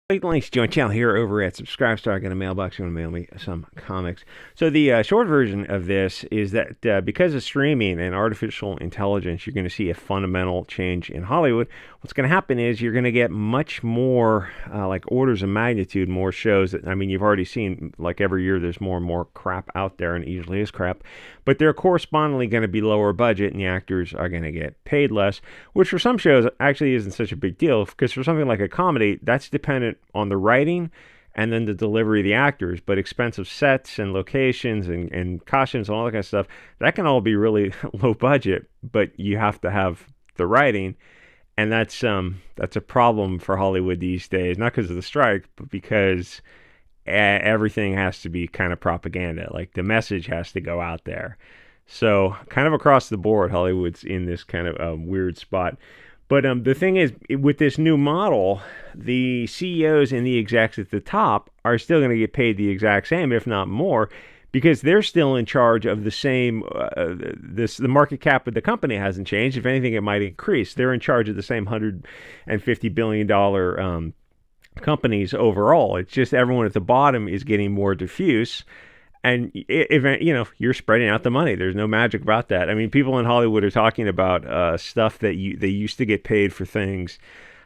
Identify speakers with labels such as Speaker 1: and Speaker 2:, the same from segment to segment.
Speaker 1: Click the links to join channel here over at Subscribestar. I got a mailbox. You want to mail me some comics. So the short version of this is that because of streaming and artificial intelligence, you're going to see a fundamental change in Hollywood. What's going to happen is you're going to get much more, like orders of magnitude, more shows. I mean, you've already seen, like every year, there's more and more crap out there, and it usually is crap. But they're correspondingly going to be lower budget, and the actors are going to get paid less, which for some shows actually isn't such a big deal, because for something like a comedy, that's dependent on the writing and then the delivery of the actors. But expensive sets and locations and costumes and all that kind of stuff, that can all be really low budget, but you have to have the writing. And that's a problem for Hollywood these days, not because of the strike, but because everything has to be kind of propaganda. Like the message has to go out there. So kind of across the board, Hollywood's in this kind of weird spot. But the thing is, with this new model, the CEOs and the execs at the top are still going to get paid the exact same, if not more, because they're still in charge of the same. The market cap of the company hasn't changed. If anything, it might increase. They're in charge of the same $150 billion companies overall. It's just everyone at the bottom is getting more diffuse. And if you're spreading out the money, there's no magic about that. I mean, people in Hollywood are talking about stuff that they used to get paid for things,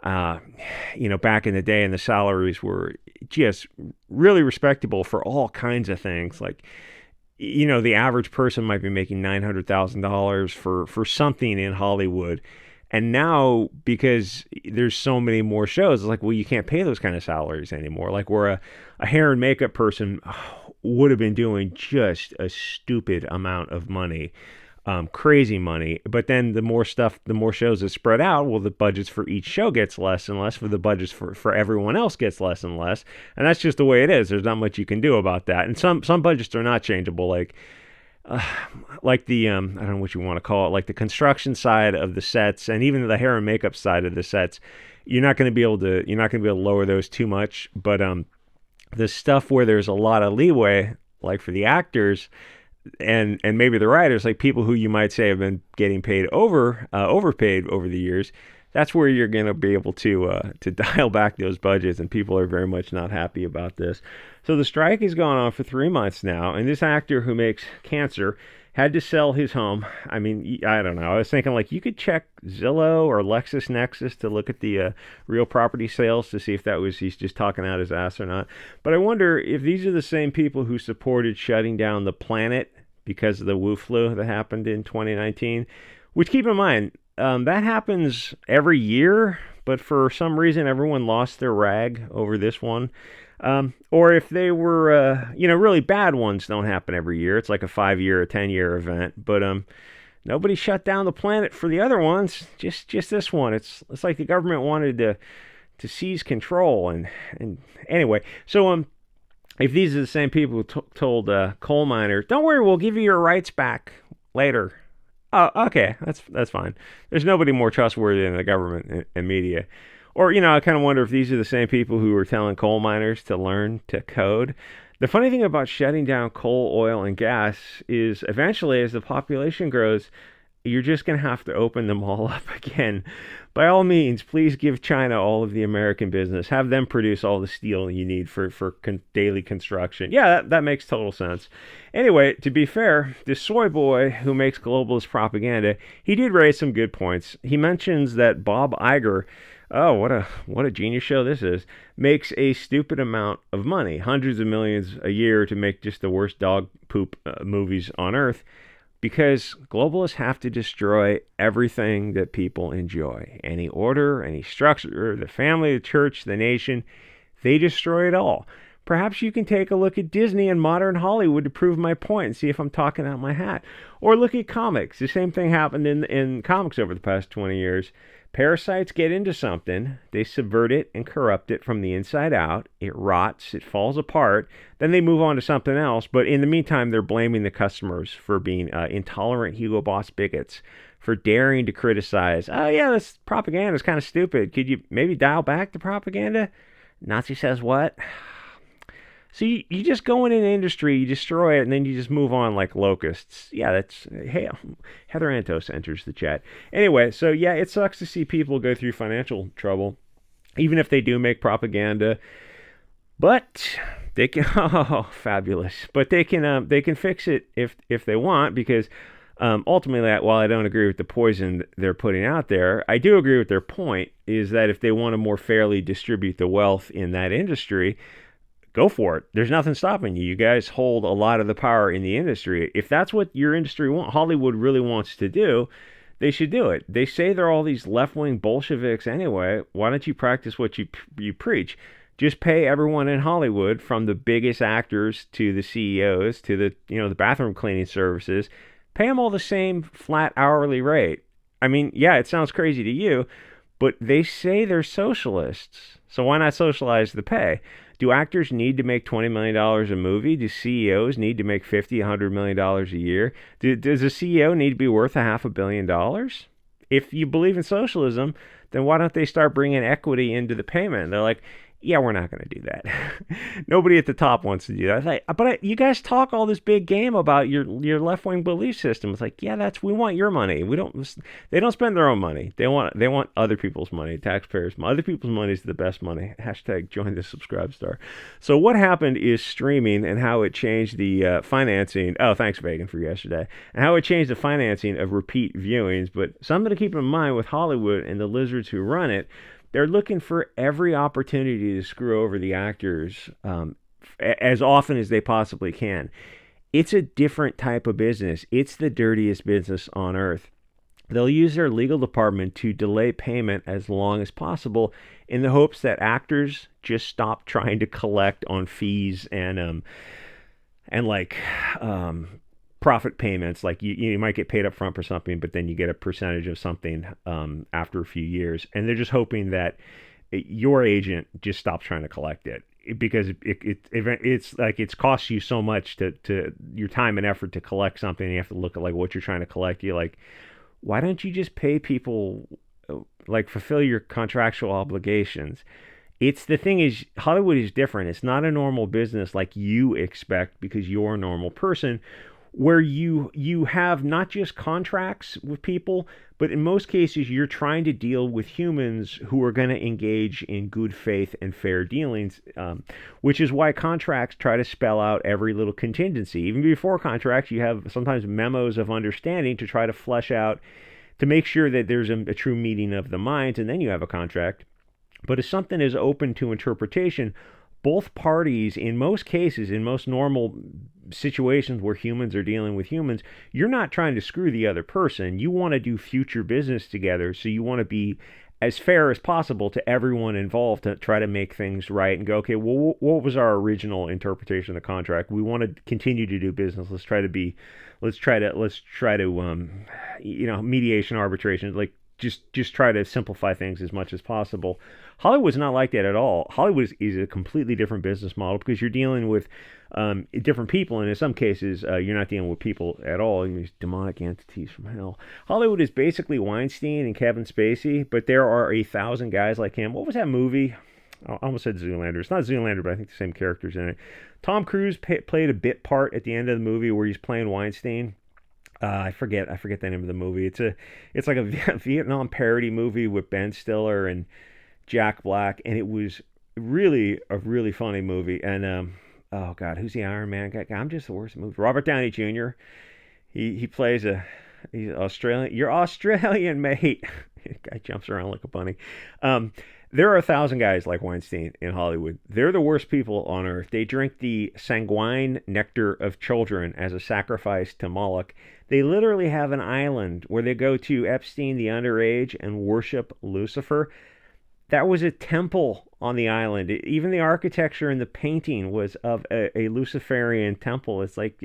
Speaker 1: back in the day, and the salaries were just really respectable for all kinds of things. Like, the average person might be making $900,000 for something in Hollywood. And now, because there's so many more shows, it's like, well, you can't pay those kind of salaries anymore. Like, where a hair and makeup person would have been doing just a stupid amount of money, crazy money. But then the more shows that spread out, well, the budgets for each show gets less and less, for the budgets for everyone else gets less and less. And that's just the way it is. There's not much you can do about that. And some budgets are not changeable, like the I don't know what you want to call it, like the construction side of the sets and even the hair and makeup side of the sets. You're not going to be able to lower those too much. But the stuff where there's a lot of leeway, like for the actors and maybe the writers, like people who you might say have been getting paid overpaid over the years, that's where you're going to be able to dial back those budgets, and people are very much not happy about this. So the strike has gone on for 3 months now, and this actor who makes Cancer had to sell his home. I mean, I don't know. I was thinking, like, you could check Zillow or LexisNexis to look at the real property sales to see if he's just talking out his ass or not. But I wonder if these are the same people who supported shutting down the planet because of the Wu flu that happened in 2019, which, keep in mind, that happens every year, but for some reason everyone lost their rag over this one. Or if they were, really bad ones don't happen every year. It's like a 5-year, a 10-year event. But nobody shut down the planet for the other ones. Just this one. It's like the government wanted to seize control. And anyway, so if these are the same people who told coal miners, don't worry, we'll give you your rights back later. Oh, okay, that's fine. There's nobody more trustworthy than the government and media. Or, I kind of wonder if these are the same people who were telling coal miners to learn to code. The funny thing about shutting down coal, oil, and gas is eventually, as the population grows, you're just going to have to open them all up again. By all means, please give China all of the American business. Have them produce all the steel you need for daily construction. Yeah, that makes total sense. Anyway, to be fair, this soy boy who makes globalist propaganda, he did raise some good points. He mentions that Bob Iger, oh, what a genius show this is, makes a stupid amount of money, hundreds of millions a year, to make just the worst dog poop movies on earth, because globalists have to destroy everything that people enjoy. Any order, any structure, the family, the church, the nation, they destroy it all. Perhaps you can take a look at Disney and modern Hollywood to prove my point and see if I'm talking out my hat. Or look at comics. The same thing happened in comics over the past 20 years. Parasites get into something, they subvert it and corrupt it from the inside out, it rots, it falls apart, then they move on to something else, but in the meantime they're blaming the customers for being intolerant Hugo Boss bigots, for daring to criticize. Oh yeah, this propaganda is kind of stupid. Could you maybe dial back the propaganda? Nazi says what? So you just go in an industry, you destroy it, and then you just move on like locusts. Yeah, that's... Hey, Heather Antos enters the chat. Anyway, so yeah, it sucks to see people go through financial trouble. even if they do make propaganda. But they can, oh, fabulous. But they can fix it if they want, because ultimately, while I don't agree with the poison they're putting out there, I do agree with their point, is that if they want to more fairly distribute the wealth in that industry, go for it. There's nothing stopping you. You guys hold a lot of the power in the industry. If that's what your industry Hollywood really wants to do, they should do it. They say they're all these left-wing Bolsheviks anyway. Why don't you practice what you preach? Just pay everyone in Hollywood, from the biggest actors to the CEOs to the bathroom cleaning services, pay them all the same flat hourly rate. I mean, yeah, it sounds crazy to you, but they say they're socialists. So why not socialize the pay? Do actors need to make $20 million dollars a movie? Do CEOs need to make $50, $100 million dollars a year? Does a CEO need to be worth $500 million? If you believe in socialism, then why don't they start bringing equity into the payment? They're like, yeah, we're not going to do that. Nobody at the top wants to do that. But you guys talk all this big game about your left wing belief system. It's like, yeah, we want your money. We don't. They don't spend their own money. They want other people's money, taxpayers. Other people's money is the best money. Hashtag join the subscribe star. So what happened is streaming, and how it changed the financing. Oh, thanks Vegan for yesterday. And how it changed the financing of repeat viewings. But something to keep in mind with Hollywood and the lizards who run it. They're looking for every opportunity to screw over the actors as often as they possibly can. It's a different type of business. It's the dirtiest business on earth. They'll use their legal department to delay payment as long as possible in the hopes that actors just stop trying to collect on fees and like profit payments. Like you might get paid up front for something, but then you get a percentage of something after a few years, and they're just hoping that your agent just stops trying to collect it, because it's like it's costs you so much to your time and effort to collect something, and you have to look at like what you're trying to collect. You're like, why don't you just pay people, like fulfill your contractual obligations? It's the thing is, Hollywood is different. It's not a normal business like you expect, because you're a normal person, where you have not just contracts with people, but in most cases you're trying to deal with humans who are going to engage in good faith and fair dealings, which is why contracts try to spell out every little contingency. Even before contracts, you have sometimes memos of understanding to try to flesh out, to make sure that there's a true meeting of the minds, and then you have a contract. But if something is open to interpretation, both parties, in most cases, in most normal situations where humans are dealing with humans, you're not trying to screw the other person. You want to do future business together, so you want to be as fair as possible to everyone involved to try to make things right and go, okay, well, what was our original interpretation of the contract? We want to continue to do business. Let's try to mediation, arbitration, like just try to simplify things as much as possible. Hollywood's not like that at all. Hollywood is a completely different business model, because you're dealing with different people, and in some cases you're not dealing with people at all. These demonic entities from hell. Hollywood is basically Weinstein and Kevin Spacey, but there are 1,000 guys like him. What was that movie? I almost said Zoolander. It's not Zoolander, but I think the same character's in it. Tom Cruise played a bit part at the end of the movie where he's playing Weinstein. I forget the name of the movie. It's like a Vietnam parody movie with Ben Stiller and Jack Black, and it was really a really funny movie. And oh god, who's the Iron Man guy? I'm just the worst movie. Robert Downey Jr. He plays he's Australian. Your Australian mate. Guy jumps around like a bunny. There are 1,000 guys like Weinstein in Hollywood. They're the worst people on earth. They drink the sanguine nectar of children as a sacrifice to Moloch. They literally have an island where they go to Epstein the underage and worship Lucifer. That was a temple on the island. Even the architecture and the painting was of a Luciferian temple. It's like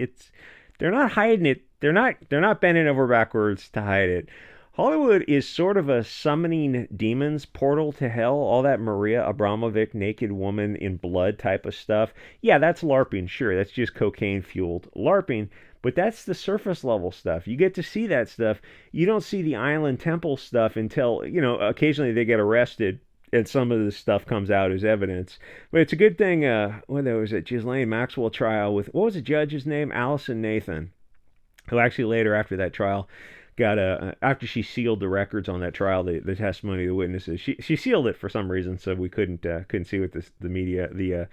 Speaker 1: they're not hiding it. They're not bending over backwards to hide it. Hollywood is sort of a summoning demons portal to hell. All that Maria Abramovic naked woman in blood type of stuff. Yeah, that's LARPing. Sure, that's just cocaine fueled LARPing. But that's the surface level stuff. You get to see that stuff. You don't see the island temple stuff until, occasionally they get arrested and some of this stuff comes out as evidence. But it's a good thing, what was it, Ghislaine Maxwell trial with, what was the judge's name? Allison Nathan, who actually later after that trial got a after she sealed the records on that trial, the testimony of the witnesses. She sealed it for some reason, so we couldn't see what the media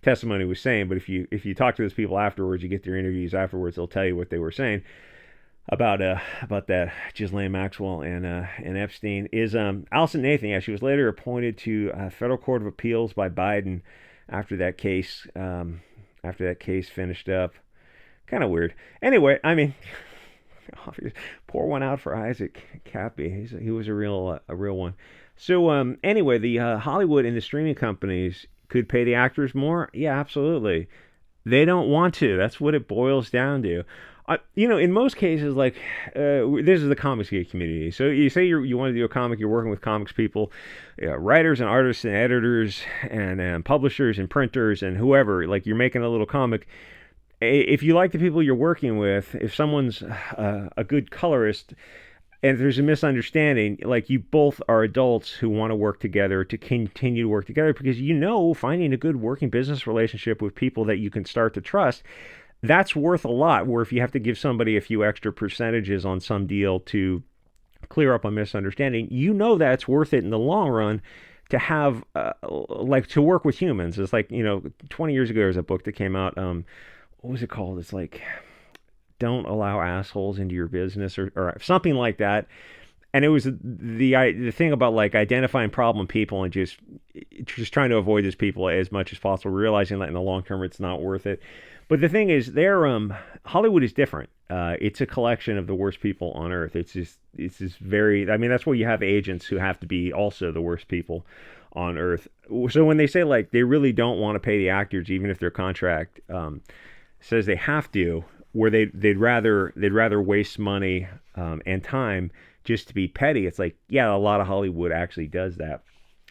Speaker 1: testimony was saying. But if you talk to those people afterwards, you get their interviews afterwards, they'll tell you what they were saying about that Ghislaine Maxwell and Epstein. Is Allison Nathan? Yeah, she was later appointed to federal court of appeals by Biden after that case finished up. Kind of weird. Anyway, I mean, pour one out for Isaac Cappy. He was a real one. So anyway, the Hollywood and the streaming companies could pay the actors more. Yeah, absolutely. They don't want to. That's what it boils down to. In most cases, like this is the comics geek community. So you say you want to do a comic, you're working with comics people, writers and artists and editors and publishers and printers and whoever. Like you're making a little comic. If you like the people you're working with, if someone's a good colorist, and there's a misunderstanding, like you both are adults who want to work together to continue to work together, because finding a good working business relationship with people that you can start to trust, that's worth a lot. Where if you have to give somebody a few extra percentages on some deal to clear up a misunderstanding, that's worth it in the long run to have, to work with humans. It's like, 20 years ago, there was a book that came out, what was it called? It's like, don't allow assholes into your business or something like that. And it was the thing about like identifying problem people and just trying to avoid those people as much as possible, realizing that in the long term it's not worth it. But the thing is, Hollywood is different. It's a collection of the worst people on earth. It's just very. I mean, that's why you have agents who have to be also the worst people on earth. So when they say like they really don't want to pay the actors, even if their contract says they have to, where they'd rather waste money and time just to be petty. It's like, yeah, a lot of Hollywood actually does that.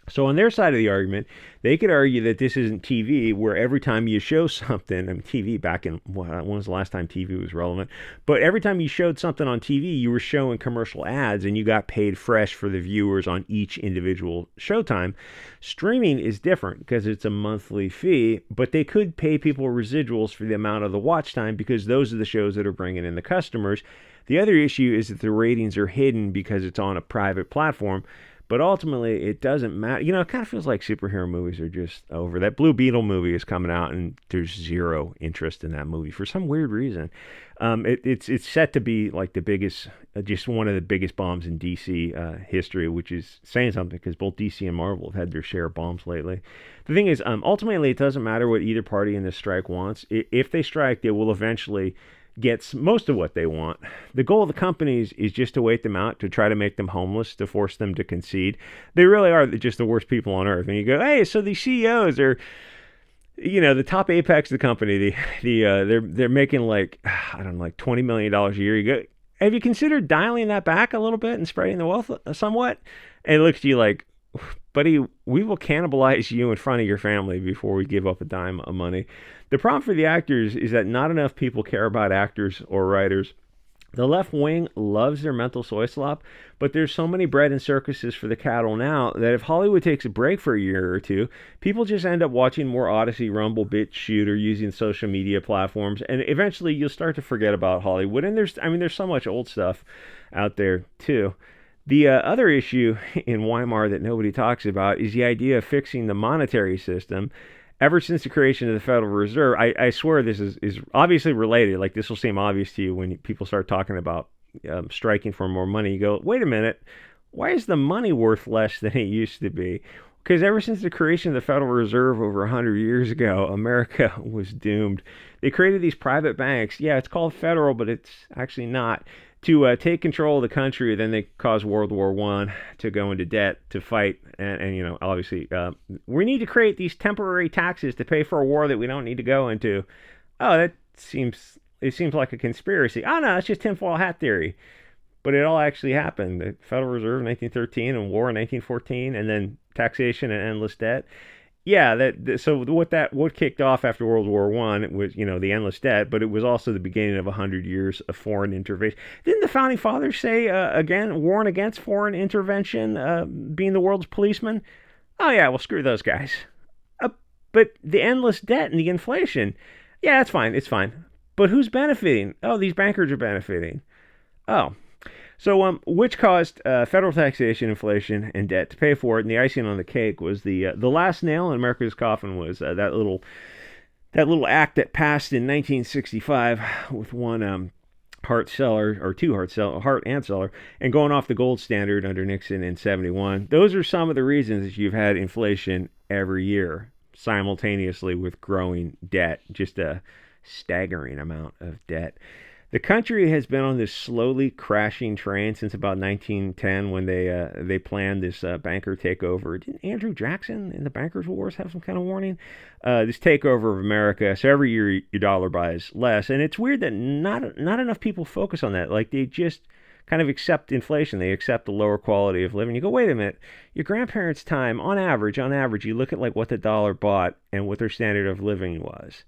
Speaker 1: So on their side of the argument, they could argue that this isn't TV, where every time you show something, I mean, TV back in, when was the last time TV was relevant? But every time you showed something on TV, you were showing commercial ads and you got paid fresh for the viewers on each individual showtime. Streaming is different because it's a monthly fee, but they could pay people residuals for the amount of the watch time because those are the shows that are bringing in the customers. The other issue is that the ratings are hidden because it's on a private platform. But ultimately, it doesn't matter. It kind of feels like superhero movies are just over. That Blue Beetle movie is coming out, and there's zero interest in that movie for some weird reason. It's set to be like the biggest, just one of the biggest bombs in DC history, which is saying something because both DC and Marvel have had their share of bombs lately. The thing is, ultimately, it doesn't matter what either party in this strike wants. If they strike, they will eventually gets most of what they want. The goal of the companies is just to wait them out, to try to make them homeless, to force them to concede. They really are just the worst people on earth. And you go, hey, so these CEOs are, the top apex of the company. They're making like $20 million a year. You go, have you considered dialing that back a little bit and spreading the wealth somewhat? And it looks to you like, buddy, we will cannibalize you in front of your family before we give up a dime of money. The problem for the actors is that not enough people care about actors or writers. The left wing loves their mental soy slop, but there's so many bread and circuses for the cattle now that if Hollywood takes a break for a year or two, people just end up watching more Odyssey, Rumble, BitChute, or using social media platforms, and eventually you'll start to forget about Hollywood. And there's so much old stuff out there too. The other issue in Weimar that nobody talks about is the idea of fixing the monetary system. Ever since the creation of the Federal Reserve, I swear this is obviously related. Like, this will seem obvious to you when people start talking about striking for more money. You go, wait a minute, why is the money worth less than it used to be? Because ever since the creation of the Federal Reserve over 100 years ago, America was doomed. They created these private banks. Yeah, it's called federal, but it's actually not. To take control of the country. Then they caused World War I to go into debt to fight. And obviously, we need to create these temporary taxes to pay for a war that we don't need to go into. Oh, it seems like a conspiracy. Oh, no, it's just tinfoil hat theory. But it all actually happened. The Federal Reserve in 1913 and war in 1914, and then taxation and endless debt. Yeah, what kicked off after World War I was, the endless debt, but it was also the beginning of 100 years of foreign intervention. Didn't the Founding Fathers say, warn against foreign intervention, being the world's policeman? Oh, yeah, well, screw those guys. But the endless debt and the inflation, yeah, it's fine. But who's benefiting? Oh, these bankers are benefiting. Oh. Which caused federal taxation, inflation, and debt to pay for it. And the icing on the cake was the last nail in America's coffin was that little act that passed in 1965 with one Hart seller or two Hart and seller, and going off the gold standard under Nixon in 71. Those are some of the reasons that you've had inflation every year simultaneously with growing debt, just a staggering amount of debt. The country has been on this slowly crashing train since about 1910 when they planned this banker takeover. Didn't Andrew Jackson in the bankers wars have some kind of warning? This takeover of America. So every year your dollar buys less, and it's weird that not enough people focus on that. Like they just kind of accept inflation. They accept the lower quality of living. You go, wait a minute. Your grandparents' time, on average, you look at like what the dollar bought and what their standard of living was,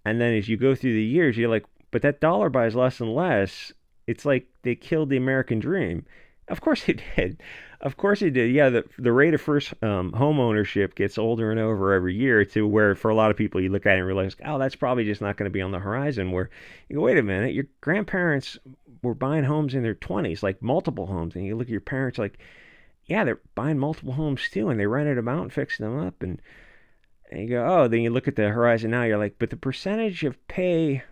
Speaker 1: and then as you go through the years, you're like, but that dollar buys less and less. It's like they killed the American dream. Of course it did. Of course it did. Yeah, the rate of first home ownership gets older and over every year to where for a lot of people you look at it and realize, oh, that's probably just not going to be on the horizon. Where you go, wait a minute, your grandparents were buying homes in their 20s, like multiple homes. And you look at your parents like, yeah, they're buying multiple homes too. And they rented them out and fixed them up. And you go, oh, then you look at the horizon now, you're like, but the percentage of pay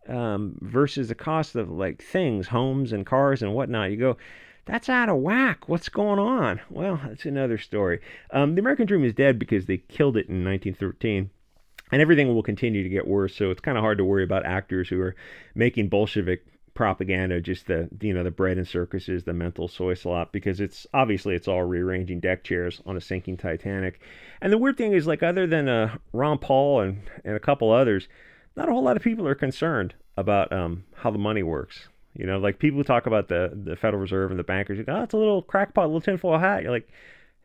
Speaker 1: versus the cost of like things, homes and cars and whatnot, you go, that's out of whack. What's going on? Well, that's another story. The American dream is dead because they killed it in 1913, and everything will continue to get worse. So it's kind of hard to worry about actors who are making Bolshevik propaganda, just the bread and circuses, the mental soy slop, because it's all rearranging deck chairs on a sinking Titanic. And the weird thing is, like, other than Ron Paul and a couple others, not a whole lot of people are concerned about how the money works. Like people talk about the Federal Reserve and the bankers. You go, oh, it's a little crackpot, a little tinfoil hat. You're like,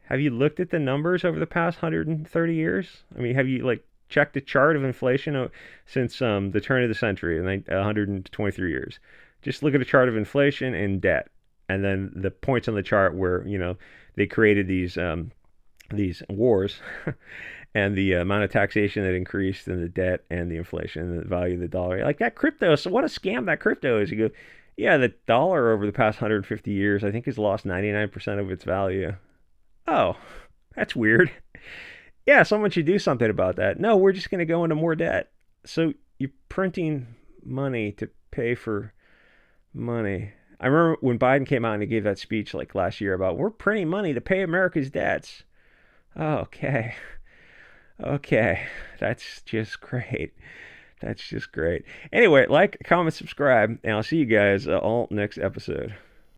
Speaker 1: have you looked at the numbers over the past 130 years? I mean, have you like checked the chart of inflation since the turn of the century, in 123 years? Just look at a chart of inflation and debt, and then the points on the chart where they created these wars. And the amount of taxation that increased, and the debt, and the inflation, and the value of the dollar. Like that crypto, so what a scam that crypto is. You go, yeah, the dollar over the past 150 years, I think, has lost 99% of its value. Oh, that's weird. Yeah, someone should do something about that. No, we're just going to go into more debt. So you're printing money to pay for money. I remember when Biden came out and he gave that speech like last year about we're printing money to pay America's debts. Oh, okay. Okay, that's just great. That's just great. Anyway, like, comment, subscribe, and I'll see you guys all next episode.